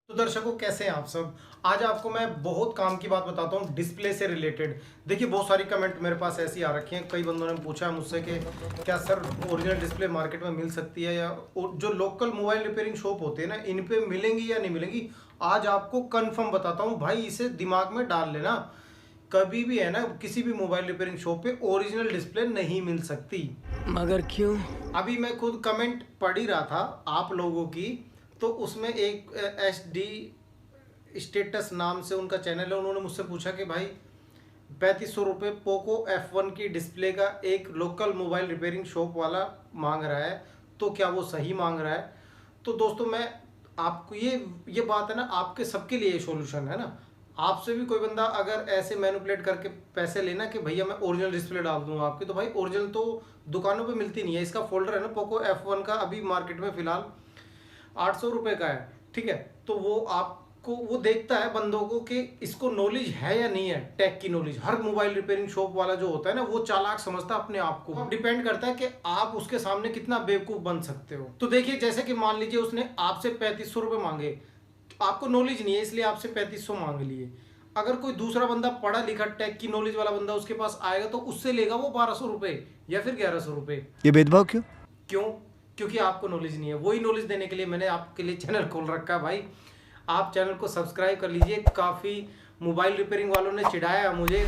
तो दर्शकों, कैसे हैं आप सब। आज आपको मैं बहुत काम की बात बताता हूँ डिस्प्ले से रिलेटेड। देखिए, बहुत सारी कमेंट मेरे पास ऐसी आ रखी हैं। कई बंदों ने पूछा है मुझसे कि क्या सर ओरिजिनल डिस्प्ले मार्केट में मिल सकती है, या जो लोकल मोबाइल रिपेयरिंग शॉप होते हैं ना, इन पे मिलेंगी या नहीं मिलेंगी। आज आपको कंफर्म बताता हूँ भाई, इसे दिमाग में डाल लेना। कभी भी है ना, किसी भी मोबाइल रिपेयरिंग शॉप पे ओरिजिनल डिस्प्ले नहीं मिल सकती। मगर क्यों? अभी मैं खुद कमेंट पढ़ ही रहा था आप लोगों की, तो उसमें एक HD स्टेटस नाम से उनका चैनल है। उन्होंने मुझसे पूछा कि भाई 3500 रुपये पोको F1 की डिस्प्ले का एक लोकल मोबाइल रिपेयरिंग शॉप वाला मांग रहा है, तो क्या वो सही मांग रहा है। तो दोस्तों, मैं आपको ये बात है ना, आपके सबके लिए सॉल्यूशन है ना। आपसे भी कोई बंदा अगर ऐसे मैनिपुलेट करके पैसे लेना कि भैया मैं ओरिजिनल डिस्प्ले डाल दूंगा आपकी, तो भाई ओरिजिनल तो दुकानों पे मिलती नहीं है। इसका फोल्डर है ना पोको F1 का, अभी मार्केट में फिलहाल 800 रुपये का है। ठीक है, तो वो आपको वो देखता है बंदों को कि इसको नॉलेज है या नहीं है। टेक की नॉलेज हर मोबाइल रिपेयरिंग शॉप वाला जो होता है ना, वो चालाक समझता है अपने आप को। डिपेंड करता है कि आप उसके सामने कितना बेवकूफ बन सकते हो। तो देखिए, जैसे कि मान लीजिए उसने आपसे 3500 रुपये मांगे, आपको नॉलेज नहीं है इसलिए आपसे 3500 मांग लिए। अगर कोई दूसरा बंदा पढ़ा लिखा टेक की नॉलेज वाला बंदा उसके पास आएगा, तो उससे लेगा वो 1200 रुपये या फिर 1100 रुपये। ये भेदभाव क्यों? क्यों? क्योंकि आपको नॉलेज नहीं है। वही नॉलेज देने के लिए मैंने आपके लिए चैनल खोल रखा है भाई। आप चैनल को सब्सक्राइब कर लीजिए। काफ़ी मोबाइल रिपेयरिंग वालों ने चिढ़ाया मुझे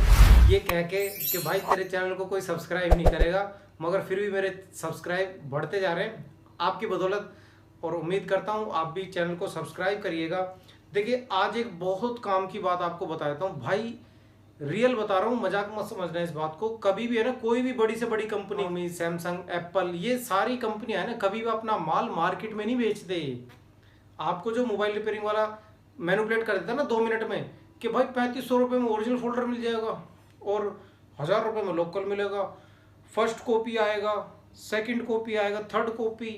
ये कह के कि भाई तेरे चैनल को कोई सब्सक्राइब नहीं करेगा, मगर फिर भी मेरे सब्सक्राइब बढ़ते जा रहे हैं आपकी बदौलत। और उम्मीद करता हूँ आप भी चैनल को सब्सक्राइब करिएगा। देखिए, आज एक बहुत काम की बात आपको बताता हूँ भाई, रियल बता रहा हूँ, मजाक मत समझना इस बात को। कभी भी है ना, कोई भी बड़ी से बड़ी कंपनी में, सैमसंग, एप्पल, ये सारी कंपनियां है ना, कभी भी अपना माल मार्केट में नहीं बेचते। आपको जो मोबाइल रिपेयरिंग वाला मैनिपुलेट कर देता है ना 2 मिनट में कि भाई 3500 रुपये में ओरिजिनल फोल्डर मिल जाएगा और 1000 रुपये में लोकल मिलेगा, फर्स्ट कॉपी आएगा, सेकंड कॉपी आएगा, थर्ड कॉपी,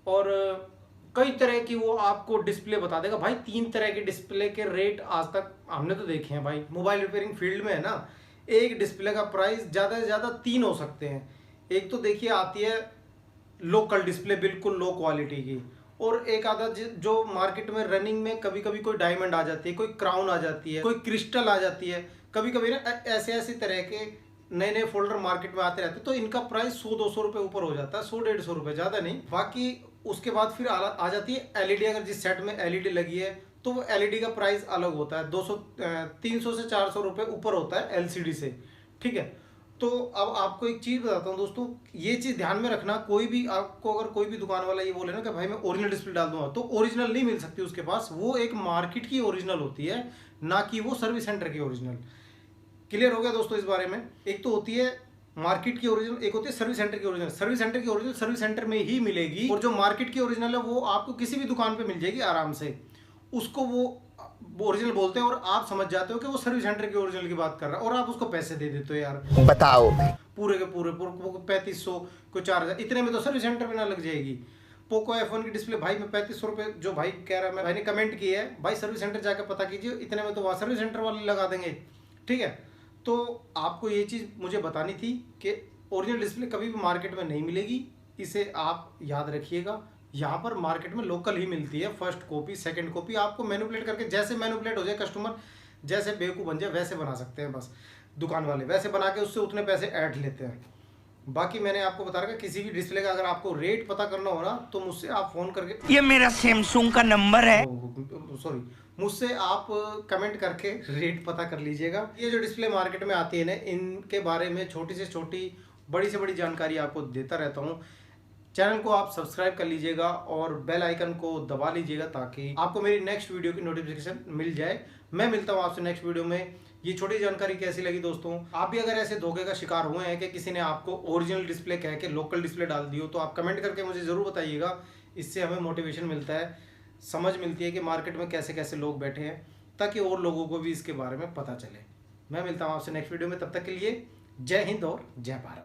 और कई तरह की वो आपको डिस्प्ले बता देगा। भाई 3 तरह के डिस्प्ले के रेट आज तक हमने तो देखे हैं भाई। मोबाइल रिपेयरिंग फील्ड में है ना, एक डिस्प्ले का प्राइस ज़्यादा से ज़्यादा 3 हो सकते हैं। एक तो देखिए आती है लोकल डिस्प्ले, बिल्कुल लो क्वालिटी की, और एक आधा जो मार्केट में रनिंग में कभी कभी कोई डायमंड आ जाती है, कोई क्राउन आ जाती है, कोई क्रिस्टल आ जाती है, कभी कभी ना ऐसे ऐसे तरह के नए नए फोल्डर मार्केट में आते रहते हैं। तो इनका प्राइस 100-200 रुपये ऊपर हो जाता है, 100-150 रुपये, ज़्यादा नहीं। बाकी उसके बाद फिर आ जाती है एलईडी। अगर जिस सेट में एलईडी लगी है तो वो एलईडी का प्राइस अलग होता है, 300 से 400 रुपये ऊपर होता है एलसीडी से। ठीक है, तो अब आपको एक चीज़ बताता हूँ दोस्तों, ये चीज़ ध्यान में रखना। कोई भी आपको अगर कोई भी दुकान वाला ये बोले ना कि भाई मैं ओरिजिनल डिस्प्ले डाल दूंगा, तो ओरिजिनल नहीं मिल सकती उसके पास। वो एक मार्केट की ओरिजिनल होती है, ना कि वो सर्विस सेंटर की ओरिजिनल। क्लियर हो गया दोस्तों इस बारे में। एक तो होती है मार्केट की ओरिजिनल, एक होती है सर्विस सेंटर की ओरिजिनल। सर्विस सेंटर की ओरिजिनल सर्विस सेंटर में ही मिलेगी, और जो मार्केट की ओरिजिनल है वो आपको किसी भी दुकान पे मिल जाएगी आराम से। उसको वो ओरिजिनल बोलते हैं, और आप समझ जाते हो कि वो सर्विस सेंटर की ओरिजिनल की बात कर रहा है, और आप उसको पैसे दे देते हो यार। बताओ। पूरे के पूरे 3500 को 4000, इतने में तो सर्विस सेंटर में ना लग जाएगी। पोको F1 की डिस्प्ले भाई मैं 3500 रुपये, जो भाई कह रहा है, भाई ने कमेंट किया है, भाई सर्विस सेंटर जाकर पता कीजिए, इतने में तो वहाँ सर्विस सेंटर वाले लगा देंगे। ठीक है, तो आपको ये चीज़ मुझे बतानी थी कि ओरिजिनल डिस्प्ले कभी भी मार्केट में नहीं मिलेगी, इसे आप याद रखिएगा। यहाँ पर मार्केट में लोकल ही मिलती है, फर्स्ट कॉपी, सेकंड कॉपी। आपको मैनिपुलेट करके, जैसे मैनिपुलेट हो जाए कस्टमर, जैसे बेवकूफ़ बन जाए वैसे बना सकते हैं बस दुकान वाले, वैसे बना के उससे उतने पैसे ऐड लेते हैं। बाकी मैंने आपको बता रखा, किसी भी डिस्प्ले का अगर आपको रेट पता करना हो ना, तो मुझसे आप फ़ोन करके, ये मेरा सैमसंग का नंबर है। सॉरी, मुझसे आप कमेंट करके रेट पता कर लीजिएगा। ये जो डिस्प्ले मार्केट में आती है ना, इनके बारे में छोटी से छोटी, बड़ी से बड़ी जानकारी आपको देता रहता हूँ। चैनल को आप सब्सक्राइब कर लीजिएगा और बेल आइकन को दबा लीजिएगा, ताकि आपको मेरी नेक्स्ट वीडियो की नोटिफिकेशन मिल जाए। मैं मिलता हूँ आपसे नेक्स्ट वीडियो में। ये छोटी जानकारी कैसी लगी दोस्तों? आप भी अगर ऐसे धोखे का शिकार हुए हैं कि किसी ने आपको ओरिजिनल डिस्प्ले कह के लोकल डिस्प्ले डाल दी हो, तो आप कमेंट करके मुझे ज़रूर बताइएगा। इससे हमें मोटिवेशन मिलता है, समझ मिलती है कि मार्केट में कैसे कैसे लोग बैठे हैं, ताकि और लोगों को भी इसके बारे में पता चले। मैं मिलता हूँ आपसे नेक्स्ट वीडियो में, तब तक के लिए जय हिंद और जय भारत।